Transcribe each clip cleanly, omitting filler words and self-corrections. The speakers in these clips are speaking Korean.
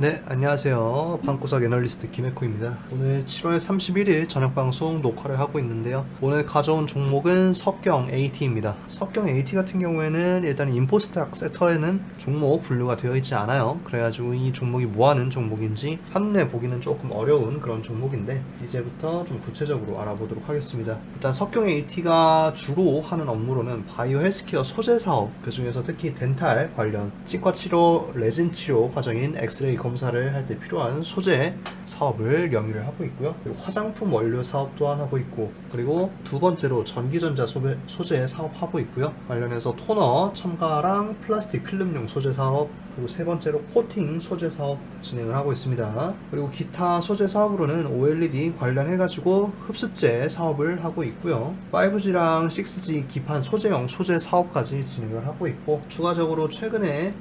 네, 안녕하세요. 방구석 애널리스트 김해코입니다. 오늘 7월 31일 저녁 방송 녹화를 하고 있는데요. 오늘 가져온 종목은 석경 AT입니다. 석경 AT 같은 경우에는 일단 인포스탁 세터에는 종목 분류가 되어 있지 않아요. 그래가지고 이 종목이 뭐하는 종목인지 한눈에 보기는 조금 어려운 그런 종목인데 이제부터 좀 구체적으로 알아보도록 하겠습니다. 일단 석경 AT가 주로 하는 업무로는 바이오 헬스케어 소재 사업, 그 중에서 특히 덴탈 관련 치과 치료, 레진 치료 과정인 엑스레이 검사를 할 때 필요한 소재 사업을 영위를 하고 있고요. 그리고 화장품 원료 사업 또한 하고 있고, 그리고 두 번째로 전기전자 소재 사업하고 있고요. 관련해서 토너, 첨가랑 플라스틱 필름용 소재 사업, 그리고 세 번째로 코팅 소재 사업 진행을 하고 있습니다. 그리고 기타 소재 사업으로는 OLED 관련해가지고 흡습제 사업을 하고 있고요. 5G랑 6G 기판 소재형 소재 사업까지 진행을 하고 있고, 추가적으로 최근에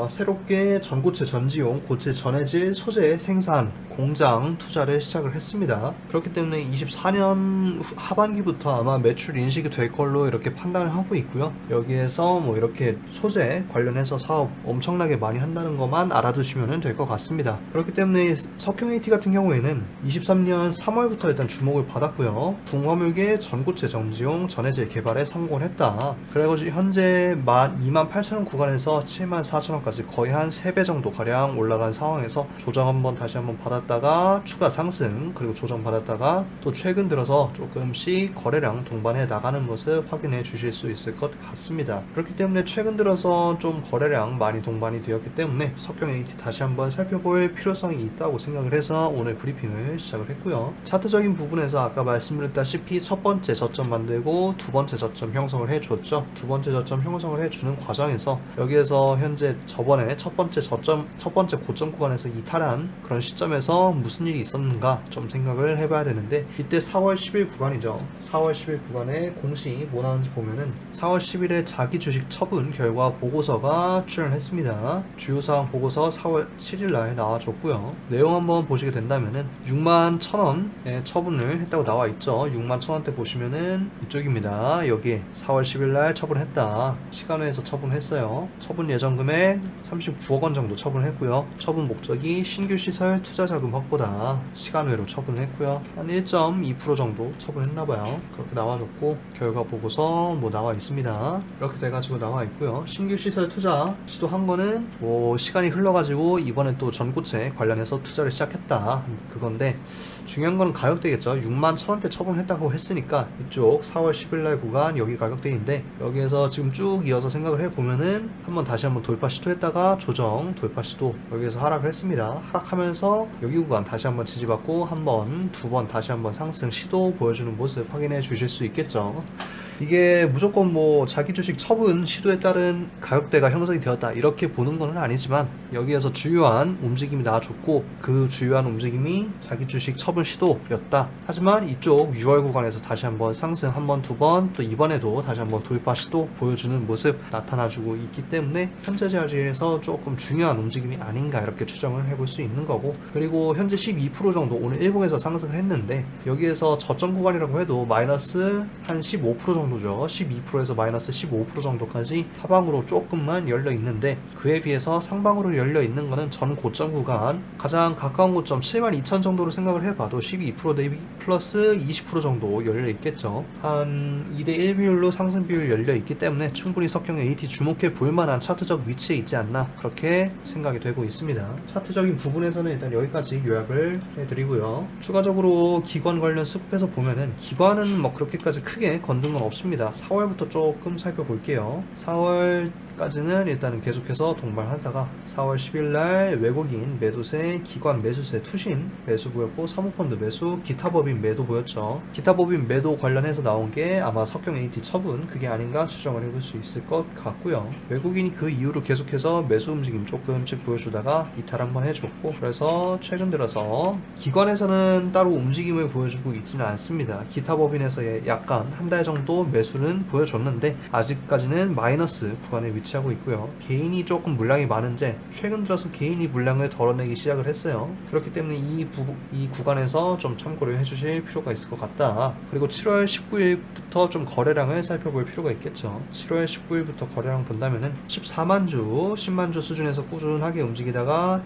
새롭게 전고체 전지용 고체 전해질 소재 생산 공장 투자를 시작을 했습니다. 그렇기 때문에 24년 하반기부터 아마 매출 인식이 될 걸로 이렇게 판단을 하고 있고요. 여기에서 뭐 이렇게 소재 관련해서 사업 엄청나게 많이 한다는 것만 알아두시면 될 것 같습니다. 그렇기 때문에 석경 AT 같은 경우에는 23년 3월부터 일단 주목을 받았고요. 붕어물계 전고체 정지용 전해질 개발에 성공을 했다. 그래가지고 현재 28,000원 구간에서 74,000원까지 거의 한 3배 정도 가량 올라간 상황에서 조정 한번 다시 한번 받았다가 추가 상승, 그리고 조정 받았다가 또 최근 들어서 조금씩 거래량 동반해 나가는 모습 확인해 주실 수 있을 것 같습니다. 그렇기 때문에 최근 들어서 좀 거래량 많이 동반이 되었기 때문에 석경 AT 다시 한번 살펴볼 필요성이 있다고 생각을 해서 오늘 브리핑을 시작을 했고요. 차트적인 부분에서 아까 말씀드렸다시피 첫 번째 저점 만들고 두 번째 저점 형성을 해줬죠. 두 번째 저점 형성을 해주는 과정에서 여기에서 현재 저번에 첫 번째 고점 구간에서 이탈한 그런 시점에서 무슨 일이 있었는가 좀 생각을 해봐야 되는데, 이때 4월 10일 구간이죠. 4월 10일 구간에 공시 뭐 나오는지 보면은 4월 10일에 자기 주식 처분 결과 보고서가 출연했습니다. 주요사항 보고서 4월 7일날 나와줬고요. 내용 한번 보시게 된다면은 61,000원에 처분을 했다고 나와 있죠. 61,000원대 보시면은 이쪽입니다. 여기 4월 10일날 처분했다. 시간외에서 처분했어요. 처분 예정 금액 39억 원 정도 처분했고요. 처분 목적이 신규 시설 투자 자금 확보다. 시간외로 처분했고요. 한 1.2% 정도 처분했나봐요. 그렇게 나와줬고, 결과 보고서 뭐 나와 있습니다. 이렇게 돼가지고 나와 있고요. 신규 시설 투자 시도한 거는 뭐 시간이 흘러가지고 이번에 또 전고체 관련해서 투자를 시작했다, 그건데 중요한 건 가격대겠죠. 61,000원대 처분했다고 했으니까 이쪽 4월 10일날 구간 여기 가격대인데, 여기에서 지금 쭉 이어서 생각을 해보면은 다시 한번 돌파 시도했다가 조정 돌파 시도, 여기에서 하락을 했습니다. 하락하면서 여기 구간 다시 한번 지지받고 한 번, 두 번 다시 한번 상승 시도 보여주는 모습 확인해 주실 수 있겠죠. 이게 무조건 뭐 자기 주식 처분 시도에 따른 가격대가 형성이 되었다 이렇게 보는 건 아니지만, 여기에서 주요한 움직임이 나와줬고 그 주요한 움직임이 자기 주식 처분 시도였다. 하지만 이쪽 6월 구간에서 다시 한번 상승 한 번, 두 번, 또 이번에도 다시 한번 돌파 시도 보여주는 모습 나타나주고 있기 때문에 현재 자리에서 조금 중요한 움직임이 아닌가 이렇게 추정을 해볼 수 있는 거고, 그리고 현재 12% 정도 오늘 일봉에서 상승을 했는데, 여기에서 저점 구간이라고 해도 마이너스 한 15% 정도죠. 12%에서 마이너스 15% 정도까지 하방으로 조금만 열려 있는데, 그에 비해서 상방으로 열려 있는 거는 전 고점 구간 가장 가까운 고점 72,000 정도로 생각을 해봐도 12% 대비 플러스 20% 정도 열려 있겠죠. 한 2대1 비율로 상승 비율 열려 있기 때문에 충분히 석경 AT 주목해 볼 만한 차트적 위치에 있지 않나 그렇게 생각이 되고 있습니다. 차트적인 부분에서는 일단 여기까지 요약을 해드리고요. 추가적으로 기관 관련 수급해서 보면은 기관은 뭐 그렇게까지 크게 건든 건 없습니다. 4월부터 조금 살펴볼게요. 4월까지는 일단은 계속해서 동반하다가 4월 10일날 외국인 매도세, 기관 매수세 투신 매수 보였고, 사모펀드 매수, 기타 법인 매도 보였죠. 기타 법인 매도 관련해서 나온 게 아마 석경 AT 처분 그게 아닌가 추정을 해볼 수 있을 것 같고요. 외국인이 그 이후로 계속해서 매수 움직임 조금씩 보여주다가 이탈 한번 해줬고, 그래서 최근 들어서 기관에서는 따로 움직임을 보여주고 있지는 않습니다. 기타 법인에서의 약간 한 달 정도 매수는 보여줬는데 아직까지는 마이너스 구간에 위치하고 있고요. 개인이 조금 물량이 많은지 최근 들어서 개인이 물량을 덜어내기 시작을 했어요. 그렇기 때문에 이 구간에서 좀 참고를 해주실 필요가 있을 것 같다. 그리고 7월 19일부터 좀 거래량을 살펴볼 필요가 있겠죠. 7월 19일부터 거래량 본다면은 14만 주, 10만 주 수준에서 꾸준하게 움직이다가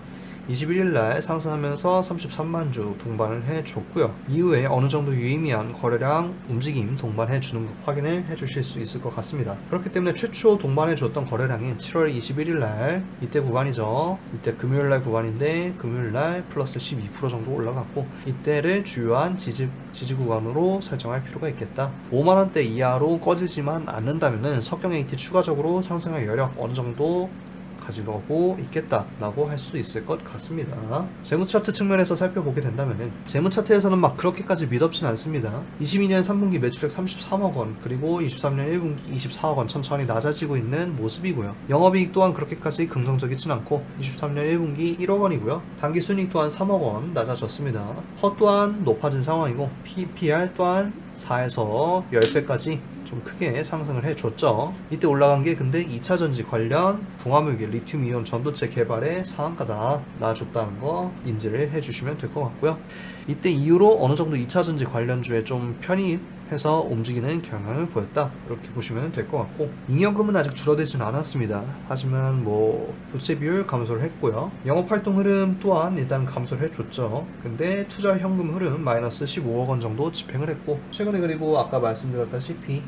21일날 상승하면서 33만 주 동반을 해줬고요. 이후에 어느 정도 유의미한 거래량 움직임 동반해주는 것 확인을 해주실 수 있을 것 같습니다. 그렇기 때문에 최초 동반해줬던 거래량인 7월 21일날 이때 구간이죠. 이때 금요일날 구간인데 금요일날 플러스 12% 정도 올라갔고 이때를 주요한 지지 구간으로 설정할 필요가 있겠다. 5만원대 이하로 꺼지지만 않는다면 석경 AT 추가적으로 상승할 여력 어느 정도 가지고 있겠다라고 할 수 있을 것 같습니다. 재무 차트 측면에서 살펴보게 된다면 재무 차트에서는 막 그렇게까지 믿업진 않습니다. 22년 3분기 매출액 33억 원, 그리고 23년 1분기 24억 원 천천히 낮아지고 있는 모습이고요. 영업이익 또한 그렇게까지 긍정적이진 않고 23년 1분기 1억 원이고요. 당기 순이익 또한 3억 원 낮아졌습니다. 허 또한 높아진 상황이고 PPR 또한 4에서 10배까지 좀 크게 상승을 해줬죠. 이때 올라간 게 근데 2차전지 관련 붕화물계 리튬이온 전도체 개발에 상한가다 놔줬다는 거 인지를 해주시면 될 것 같고요. 이때 이후로 어느 정도 2차전지 관련주에 좀 편입해서 움직이는 경향을 보였다, 이렇게 보시면 될 것 같고, 잉여금은 아직 줄어들진 않았습니다. 하지만 뭐 부채 비율 감소를 했고요. 영업활동 흐름 또한 일단 감소를 해줬죠. 근데 투자 현금 흐름 마이너스 15억 원 정도 집행을 했고, 최근에 그리고 아까 말씀드렸다시피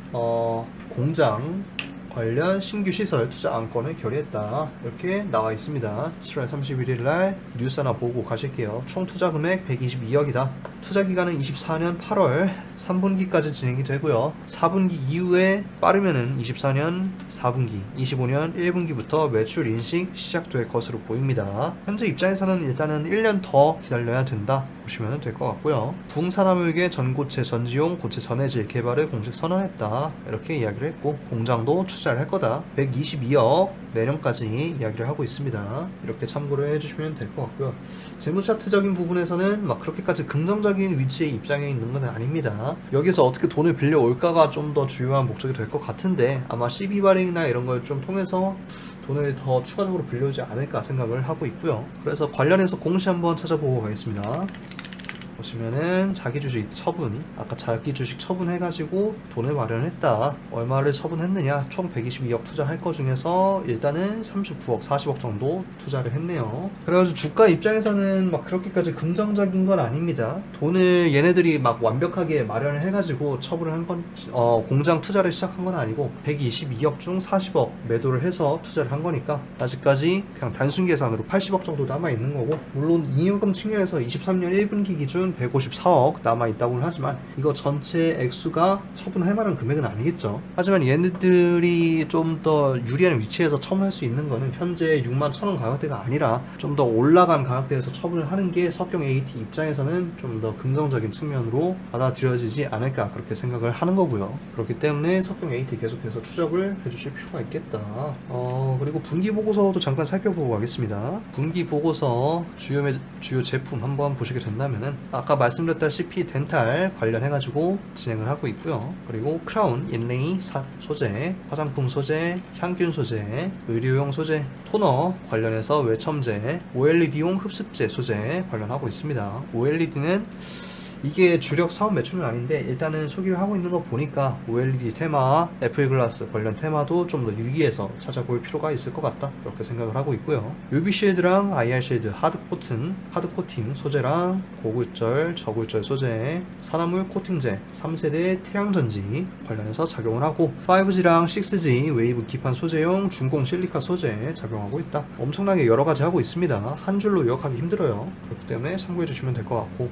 공장 관련 신규 시설 투자 안건을 결의했다, 이렇게 나와 있습니다. 7월 31일 날 뉴스 하나 보고 가실게요. 총 투자 금액 122억이다. 투자 기간은 24년 8월 3분기까지 진행이 되고요. 4분기 이후에 빠르면은 24년 4분기, 25년 1분기부터 매출 인식 시작될 것으로 보입니다. 현재 입장에서는 일단은 1년 더 기다려야 된다 보시면 될 것 같고요. 붕산화물계 전고체 전지용 고체 전해질 개발을 공식 선언했다, 이렇게 이야기를 했고, 공장도 투자를 할 거다. 122억 내년까지 이야기를 하고 있습니다. 이렇게 참고를 해주시면 될 것 같고요. 재무 차트적인 부분에서는 막 그렇게까지 긍정적인 위치의 입장에 있는 건 아닙니다. 여기서 어떻게 돈을 빌려올까가 좀 더 주요한 목적이 될 것 같은데, 아마 CB 발행이나 이런 걸 좀 통해서 돈을 더 추가적으로 빌려오지 않을까 생각을 하고 있고요. 그래서 관련해서 공시 한번 찾아보고 가겠습니다. 보시면은 자기 주식 처분, 아까 자기 주식 처분해가지고 돈을 마련했다. 얼마를 처분했느냐, 총 122억 투자할 거 중에서 일단은 39억 40억 정도 투자를 했네요. 그래가지고 주가 입장에서는 막 그렇게까지 긍정적인 건 아닙니다. 돈을 얘네들이 막 완벽하게 마련을 해가지고 처분을 한 건, 공장 투자를 시작한 건 아니고 122억 중 40억 매도를 해서 투자를 한 거니까 아직까지 그냥 단순 계산으로 80억 정도 남아 있는 거고, 물론 잉여금 측면에서 23년 1분기 기준 154억 남아있다고는 하지만 이거 전체 액수가 처분할 만한 금액은 아니겠죠. 하지만 얘네들이 좀 더 유리한 위치에서 처분할 수 있는 거는 현재 6만 1,000원 가격대가 아니라 좀 더 올라간 가격대에서 처분을 하는 게 석경 AT 입장에서는 좀 더 긍정적인 측면으로 받아들여지지 않을까, 그렇게 생각을 하는 거고요. 그렇기 때문에 석경 AT 계속해서 추적을 해주실 필요가 있겠다. 그리고 분기 보고서도 잠깐 살펴보고 가겠습니다. 분기 보고서 주요 제품 한번 보시게 된다면은 아까 말씀드렸다시피 덴탈 관련해가지고 진행을 하고 있고요. 그리고 크라운, 인레이 소재, 화장품 소재, 향균 소재, 의료용 소재, 토너 관련해서 외첨재, OLED용 흡습제 소재 관련하고 있습니다. OLED는 이게 주력 사업 매출은 아닌데 일단은 소개를 하고 있는 거 보니까 OLED 테마, 애플 글라스 관련 테마도 좀 더 유의해서 찾아볼 필요가 있을 것 같다, 이렇게 생각을 하고 있고요. UV 쉐이드랑 IR 쉐이드, 하드 코팅 소재랑 고굴절, 저굴절 소재, 산화물 코팅제, 3세대 태양전지 관련해서 작용을 하고, 5G랑 6G 웨이브 기판 소재용 중공 실리카 소재 작용하고 있다. 엄청나게 여러 가지 하고 있습니다. 한 줄로 요약하기 힘들어요. 그렇기 때문에 참고해 주시면 될 것 같고,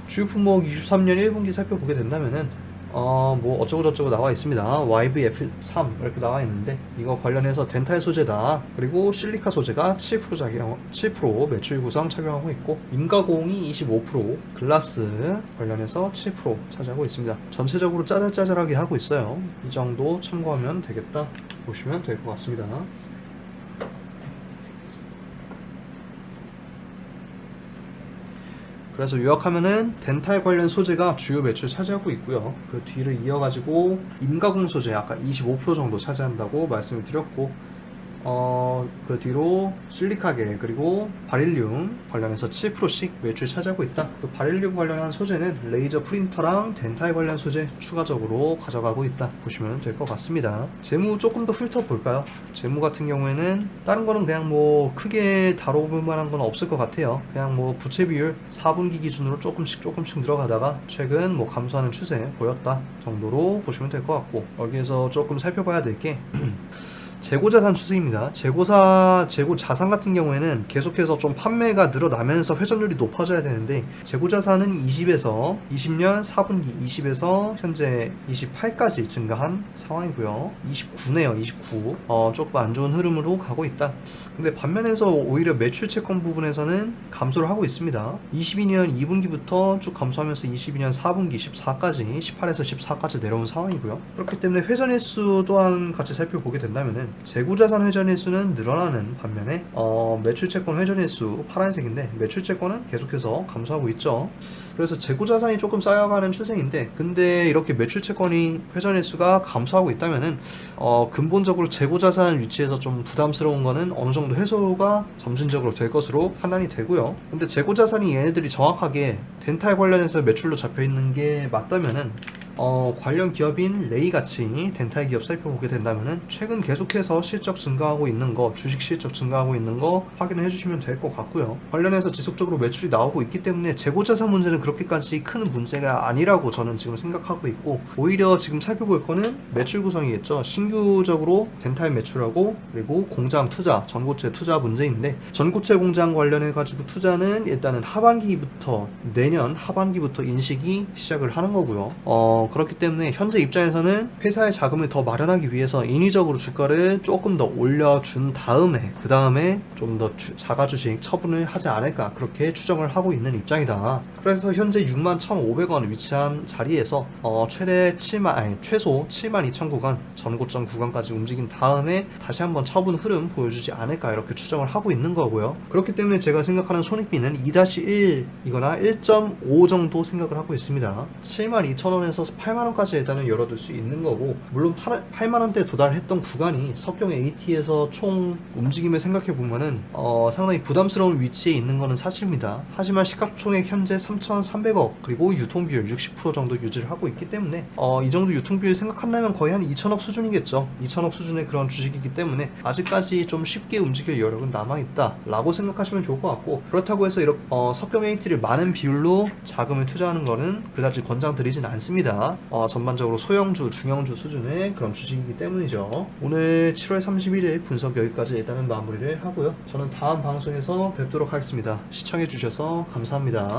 주요 품목 23년 1분기 살펴보게 된다면은 뭐 어쩌고저쩌고 나와 있습니다. YVF3 이렇게 나와 있는데, 이거 관련해서 덴탈 소재다. 그리고 실리카 소재가 7% 매출 구성 착용하고 있고, 인가공이 25%, 글라스 관련해서 7% 차지하고 있습니다. 전체적으로 짜잘짜잘하게 하고 있어요. 이 정도 참고하면 되겠다 보시면 될 것 같습니다. 그래서 요약하면은 덴탈 관련 소재가 주요 매출 차지하고 있고요. 그 뒤를 이어가지고 인가공 소재 아까 25% 정도 차지한다고 말씀을 드렸고, 그 뒤로 실리카겔 그리고 바릴륨 관련해서 7%씩 매출 차지하고 있다. 그 바릴륨 관련한 소재는 레이저 프린터랑 덴탈 관련 소재 추가적으로 가져가고 있다 보시면 될 것 같습니다. 재무 조금 더 훑어볼까요? 재무 같은 경우에는 다른 거는 그냥 뭐 크게 다뤄볼 만한 건 없을 것 같아요. 그냥 뭐 부채 비율 4분기 기준으로 조금씩 늘어가다가 최근 뭐 감소하는 추세 보였다 정도로 보시면 될 것 같고, 여기에서 조금 살펴봐야 될 게 재고자산 추세입니다. 재고자산 같은 경우에는 계속해서 좀 판매가 늘어나면서 회전율이 높아져야 되는데, 재고자산은 20년 4분기 20에서 현재 28까지 증가한 상황이고요. 29네요, 29. 조금 안 좋은 흐름으로 가고 있다. 근데 반면에서 오히려 매출 채권 부분에서는 감소를 하고 있습니다. 22년 2분기부터 쭉 감소하면서 22년 4분기 14까지 18에서 14까지 내려온 상황이고요. 그렇기 때문에 회전일수 또한 같이 살펴보게 된다면은 재고자산 회전일수는 늘어나는 반면에 매출채권 회전일수 파란색인데 매출채권은 계속해서 감소하고 있죠. 그래서 재고자산이 조금 쌓여가는 추세인데, 근데 이렇게 매출채권이 회전일수가 감소하고 있다면은 근본적으로 재고자산 위치에서 좀 부담스러운 거는 어느 정도 해소가 점진적으로 될 것으로 판단이 되고요. 근데 재고자산이 얘네들이 정확하게 덴탈 관련해서 매출로 잡혀 있는 게 맞다면은 관련 기업인 레이같이 덴탈 기업 살펴보게 된다면은 최근 계속해서 실적 증가하고 있는 거, 주식 실적 증가하고 있는 거 확인해 주시면 될 것 같고요. 관련해서 지속적으로 매출이 나오고 있기 때문에 재고자산 문제는 그렇게까지 큰 문제가 아니라고 저는 지금 생각하고 있고, 오히려 지금 살펴볼 거는 매출 구성이겠죠. 신규적으로 덴탈 매출하고 그리고 공장 투자, 전고체 투자 문제인데, 전고체 공장 관련해 가지고 투자는 일단은 내년 하반기부터 인식이 시작을 하는 거고요. 그렇기 때문에 현재 입장에서는 회사의 자금을 더 마련하기 위해서 인위적으로 주가를 조금 더 올려준 다음에 그 다음에 좀 더 자가 주식 처분을 하지 않을까, 그렇게 추정을 하고 있는 입장이다. 그래서 현재 61,500원 위치한 자리에서 최소 72,000 구간, 전고점 구간까지 움직인 다음에 다시 한번 처분 흐름 보여주지 않을까, 이렇게 추정을 하고 있는 거고요. 그렇기 때문에 제가 생각하는 손익비는 2-1이거나 1.5 정도 생각을 하고 있습니다. 72,000원에서 8만원까지 일단은 열어둘 수 있는 거고, 물론 8만원대에 도달했던 구간이 석경 AT에서 총 움직임을 생각해보면은 상당히 부담스러운 위치에 있는 거는 사실입니다. 하지만 시가총액 현재 3,300억 그리고 유통비율 60% 정도 유지를 하고 있기 때문에 이 정도 유통비율 생각한다면 거의 한 2천억 수준이겠죠. 2천억 수준의 그런 주식이기 때문에 아직까지 좀 쉽게 움직일 여력은 남아있다 라고 생각하시면 좋을 것 같고, 그렇다고 해서 이렇게 석경 AT를 많은 비율로 자금을 투자하는 거는 그다지 권장드리진 않습니다. 전반적으로 소형주, 중형주 수준의 그런 주식이기 때문이죠. 오늘 7월 31일 분석 여기까지 일단은 마무리를 하고요. 저는 다음 방송에서 뵙도록 하겠습니다. 시청해주셔서 감사합니다.